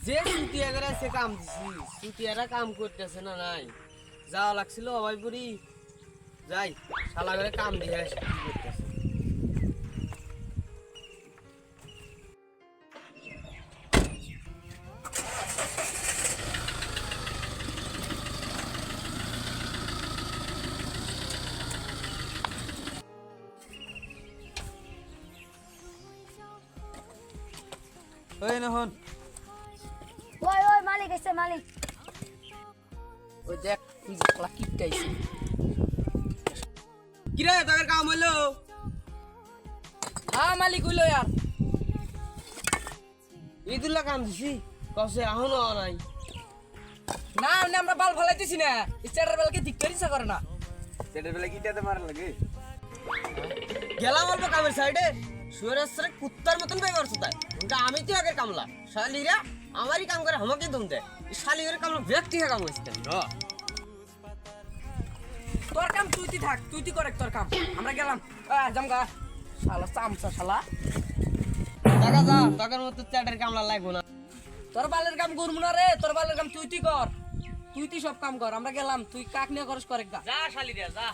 যে সুতিয়ারা সে কাম দিছি সুতিয়ারা কাম করতেছে না নাই যাওয়া লাগছিল অভাইপুরি যাই শালা করে কাম দিয়ে আসি কি করতেছে ওই নহন ওই ওই মালিক এসে মালিক ওই দেখ তুই যে শালা কিপটাইছি কি রে তোর কাম হলো হ্যাঁ মালিক হইলো यार ঈদুল্লাহ কাম দিছি কসে এখনো নাই না আমরা বাল ফলাইতেছি না স্টার্টার বেলকে ঠিক করিস করে না পেটের বেলা কিটাতে মারা লাগে গেলাম অল্প কামের সাইডে শুয়ারের সাথে কুত্তার মতন পাই করছো তাই কিন্তু আমি তো আগে কামলা শালিরা আমারই কাম করে আমাকে দম দেয় শালিগের কামলা ব্যক্তি কাম হয়েছে তোর কাম তুই থাক তুই করে তোর কাম আমরা গেলাম জামগা শালা চামচা শালা টাকা যা টাকার মতো চ্যাটের কামলা লাগবো না তোর বালের কাম করবো না রে তোর বালের কাম তুই কর তুই সব কাম কর আমরা গেলাম তুই কাক নিয়ে করস করে যা শালিরা যা